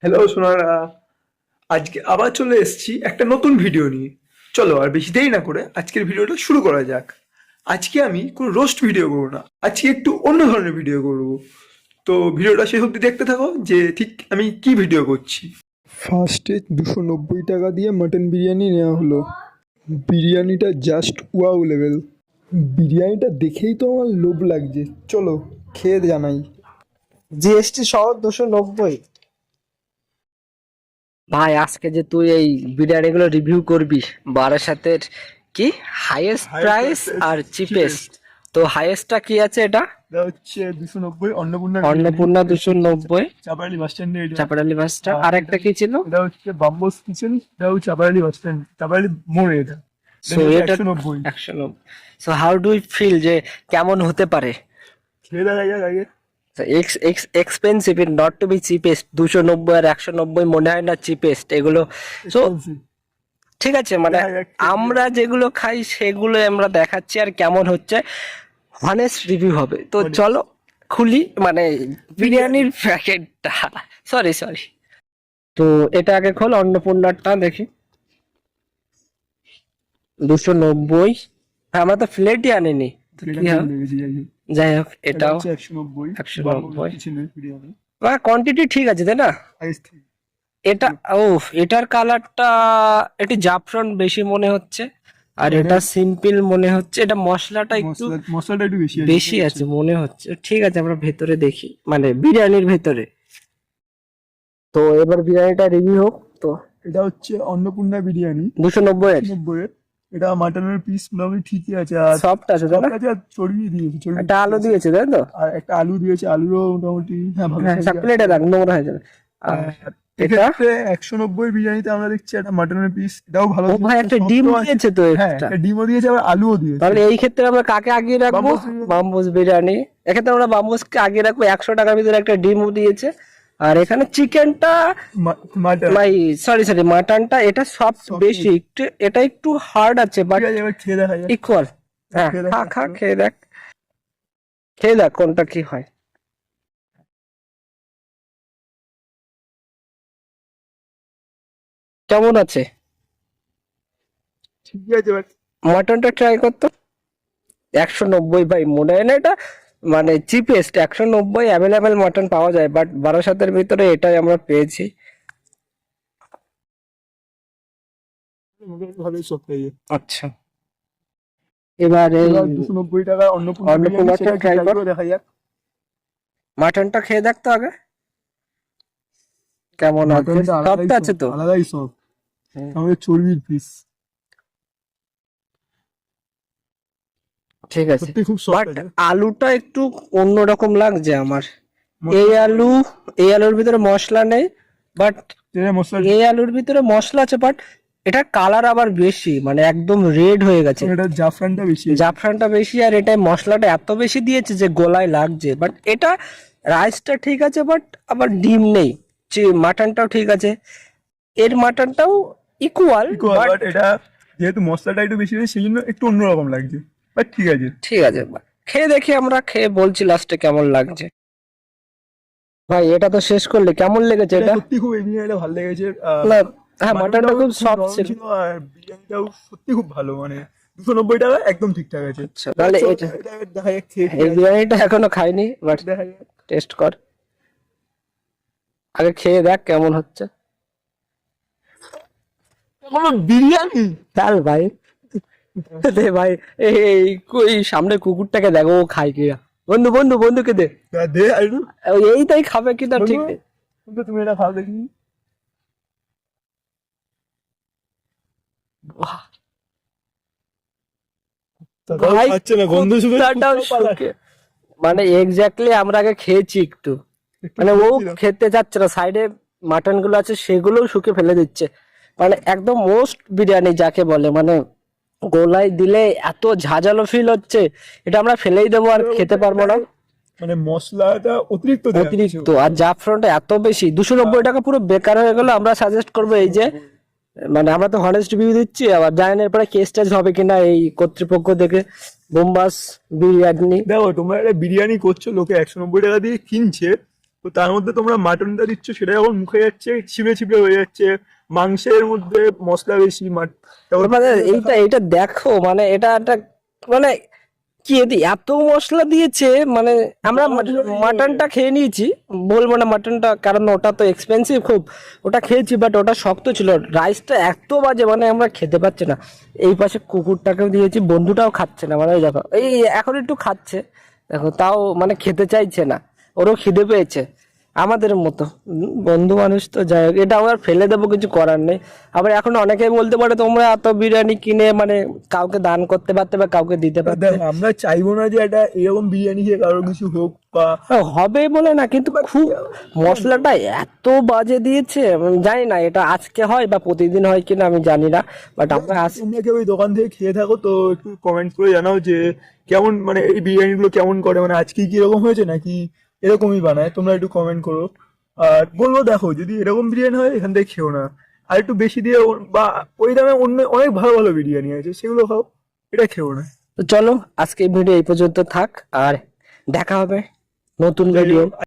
Hello Sonara, আজকে আবার চলে এসেছি একটা নতুন ভিডিও নিয়ে। চলো আর বেশি দেরি না করে আজকের ভিডিওটা শুরু করা যাক। আজকে আমি কোনো রোস্ট ভিডিও করবো না, আজকে একটু অন্য ধরনের ভিডিও করব। তো ভিডিওটা শেষ অবধি দেখতে থাকো যে ঠিক আমি কি ভিডিও করছি। ফার্স্টে 290 টাকা দিয়ে মাটন বিরিয়ানি নেওয়া হলো। বিরিয়ানিটা জাস্ট ওয়াও লেভেল। বিরিয়ানিটা দেখেই তো আমার লোভ লাগছে, চলো খেয়ে জানাই। জিএসটি সহ 290। ভাই আজকে যে তুই এই বিরিয়ানিগুলো রিভিউ করবি বারাসাতের কি হাইয়েস্ট প্রাইস আর চিপেস্ট, তো হাইয়েস্টটা কি আছে? এটা এটা হচ্ছে 290 অন্নপূর্ণা অন্নপূর্ণা 290 চাপালি বাস স্ট্যান্ডে। চাপাডালি বাসটা। আর একটা কি ছিল? এটা হচ্ছে বাম্বোস কিচেন, এটাও চাপালি বাস স্ট্যান্ড, চাপালি মোড়ে। এটা সো এটা 190। 190। So how do you feel যে কেমন হতে পারে? খেয়ে দেখা যাক আগে। Expensive it not to be cheapest. 290 আর 190 মনে হয় না চিপেস্ট এগুলো। সো ঠিক আছে, মানে আমরা যেগুলো খাই সেগুলো আমরা দেখাচ্ছি আর কেমন হচ্ছে হনেস্ট রিভিউ হবে। তো চলো খুলি, মানে বিরিয়ানির প্যাকেটটা। সরি সরি, তো এটা আগে খোল, অন্নপূর্ণাটা দেখি। 290। হ্যাঁ, আমরা তো প্লেটই আনিনি, তো কি হবে? যাই হোক, এটাও 190। 190। কোয়ান্টিটি ঠিক আছে তাই না? এটা ও, এটার কালারটা একটু জাফরান বেশি মনে হচ্ছে, আর এটা সিম্পল মনে হচ্ছে। এটা মশলাটা একটু মশলাটা একটু বেশি বেশি আছে মনে হচ্ছে। ঠিক আছে, আমরা ভেতরে দেখি, মানে বিরিয়ানির ভেতরে। তো এবার বিরিয়ানিটা রিভিউ হোক। তো এটা হচ্ছে অন্নপূর্ণা বিরিয়ানি 290 এর 90 এর। এটা মাটনের পিস মোটামুটি ঠিকই আছে, আর সফট আছে তাই না? সব কাছে চর্বি দিয়েছে, চর্বি একটা আলু দিয়েছে তাই তো? আর একটা আলু দিয়েছে, আলুরও মোটামুটি হ্যাঁ ভালো হ্যাঁ, size প্লেটে রাখ, নোংরা হয়ে যাবে। আর আর এটা, এক্ষেত্রে 190 বিরিয়ানিতে আমরা দেখছি একটা মাটনের পিস, এটাও ভালো ও ভাই একটা ডিম soft ও আছে। দিয়েছে তো হ্যাঁ, extra। একটা ডিমও দিয়েছে, আবার আলুও দিয়েছে। তাহলে এই ক্ষেত্রে আমরা কাকে আগিয়ে রাখবো? বাম্বুস বিরিয়ানি। বাম্বুস বিরিয়ানি। এক্ষেত্রে আমরা বাম্বুসকে আগিয়ে রাখবো। 100 টাকার ভিতরে একটা ডিমও দিয়েছে। আর এখানে চিকেনটা, মাটন ভাই সরি সরি, মাটনটা এটা সব Soft বেশি একটু, এটা একটু হার্ড আছে বাট ঠিক আছে, এবার খেয়ে দেখা যাক। ইকুয়াল। হ্যাঁ, খেয়ে দেখ, খা খা, খেয়ে দেখ, খেয়ে দেখ কোনটা কি হয়। কেমন আছে ঠিক আছে এবার। মাটনটা? ট্রাই করতো। 190 ভাই, মনে হয় না এটা মানে চিপেস্ট। 190 অ্যাভেলেবেল মাটন পাওয়া যায়, বাট 1200-এর ভিতরে এটাই আমরা পেয়েছি। মোটামুটি ভালোই সব পেয়ে যাবে। আচ্ছা, এবারে এবার 290 টাকা অন্নপূর্ণা বিরিয়ানি, অন্নপূর্ণাটা সেটা ট্রাই try কর। করে দেখা যাক। মাটনটা খেয়ে দেখ তো আগে কেমন আছে। মাটনটা আলাদাই সফট আছে soft, তো? আলাদাই সব হুম। আমাদের চর্বির পিস, ঠিক আছে, সত্যি খুব বাট সফট আছে। আলুটা একটু অন্যরকম লাগছে আমার। এই মশলা- আলু, এই আলুর ভিতরে মশলা নেই, বাট যেটা মশলা এই আলুর ভিতরে মশলা আছে, বাট এটার কালার আবার বেশি, মানে একদম রেড হয়ে গেছে। এটা জাফরানটা বেশি আছে। জাফরানটা বেশি, আর এটাই মশলাটা এত বেশি দিয়েছে যে গোলায় লাগছে। বাট এটা রাইসটা ঠিক আছে, বাট আবার ডিম নেই। মাটনটাও ঠিক আছে, এর মাটনটাও ইকুয়াল, Equal, বাট but এটা যেহেতু মশলাটা একটু বেশি আছে সেই জন্য একটু অন্যরকম লাগছে, বাট ঠিক আছে। ঠিক আছে। খেয়ে দেখি, আমরা খেয়ে বলছি লাস্টে কেমন লাগছে। ভাই এটা তো শেষ করলে, কেমন লেগেছে এটা এটা? সত্যি খুব, এই বিরিয়ানিটা ভালো লেগেছে। না, হ্যাঁ, মাটনটা খুব সফট নরম ছিল। ছিল, আর বিরিয়ানিটাও সত্যি খুব ভালো, মানে 290 টাকা একদম ঠিকঠাক আছে। আচ্ছা, তাহলে চল, এটা, এটা দেখা যাক, খেয়ে এই বিরিয়ানিটা এখনো খাইনি, বাট দেখা যাক। টেস্ট কর, আগে খেয়ে দেখ কেমন হচ্ছে। বিরিয়ানি চল ভাই, দে ভাই, এই কই সামনে কুকুরটাকে দেখো, ও খায় কিনা। বন্ধু বন্ধু, বন্ধুকে দে, দে আইডু। এইটাই খাবে কিনা ঠিক নেই। বন্ধু, তুমি এটা খাও দেখি। বাহ, তাও ভাই খাচ্ছে না, গন্ধ শুকে কুত্তাটাও শুকে, মানে এক্স্যাক্টলি আমরা আগে খেয়েছি একটু, মানে ও খেতে যাচ্ছে না। সাইডে মাটন গুলো আছে সেগুলোও শুকে ফেলে দিচ্ছে, মানে একদম মোস্ট বিরিয়ানি যাকে বলে, মানে গোলায় দিলে এত ঝাঁঝালো ফিল হচ্ছে, এটা আমরা ফেলেই দেবো আর খেতে পারবো না। মানে মশলাটা অতিরিক্ত দেয়া অতিরিক্ত, হচ্ছে। আর জাফরানটা এত বেশি, 290 টাকা পুরো বেকার হয়ে গেল। আমরা সাজেস্ট করবো এই যে, মানে আমরা তো হনেস্ট রিভিউ দিচ্ছি, আবার জানি না এরপরে কেস টেস হবে কিনা এই কর্তৃপক্ষ থেকে। বোম্বাস বিরিয়ানি, দেখো, তোমরা একটা বিরিয়ানি করছো, লোকে 190 টাকা দিয়ে কিনছে, তো তার মধ্যে তোমরা মাটনটা দিচ্ছ, সেটা যখন মুখে যাচ্ছে ছিপে ছিপে হয়ে যাচ্ছে, মাংসের মধ্যে মশলা বেশি মানে এইটা দেখো, মানে এটা একটা মানে কি এদি এত মশলা দিয়েছে, মানে আমরা মাটনটা খেয়ে নিয়েছি, বলবো না মাটনটা, কারণ ওটা তো এক্সপেন্সিভ খুব, ওটা খেয়েছি, বাট ওটা শক্ত ছিল, রাইসটা এত বাজে, মানে আমরা খেতে পাচ্ছি না। এই পাশে কুকুরটাকেও দিয়েছি, বন্ধুটাও খাচ্ছে না, মানে ওই দেখো এই এখন একটু খাচ্ছে, দেখো তাও মানে খেতে চাইছে না, ওরও খিদে পেয়েছে আমাদের মতো। বন্ধু মানুষ তো যাই হোক, এটা আমরা ফেলে দেবো, কিছু করার নেই। আবার এখন অনেকেই বলতে পারে তোমরা এত বিরিয়ানি কিনে মানে কাউকে দান করতে পারতে বা কাউকে দিতে পারতে। দেখো আমরা চাইবো না যে এটা এরকম বিরিয়ানি খেয়ে কারোর কিছু হোক বা হবে বলে না, কিন্তু খুব মশলাটা এত বাজে দিয়েছে, জানি না এটা আজকে হয় বা প্রতিদিন হয় কিনা আমি জানি না, বাট আমরা তোমরা কেউ ওই দোকান থেকে খেয়ে থাকো তো একটু কমেন্ট করে জানাও যে কেমন, মানে এই বিরিয়ানি গুলো কেমন করে, মানে আজকে কি এরকম হয়েছে নাকি এরকমই বানায়, তোমরা একটু কমেন্ট করো। আর বলবো দেখো যদি এরকম বিরিয়ানি হয় এখান থেকে খেও না, আর একটু বেশি দিয়ে বা ওই দামে অন্য অনেক ভালো ভালো বিরিয়ানি আছে সেগুলো খাও, এটা খেও না। তো চলো আজকে ভিডিও এই পর্যন্ত থাক, আর দেখা হবে নতুন ভিডিও।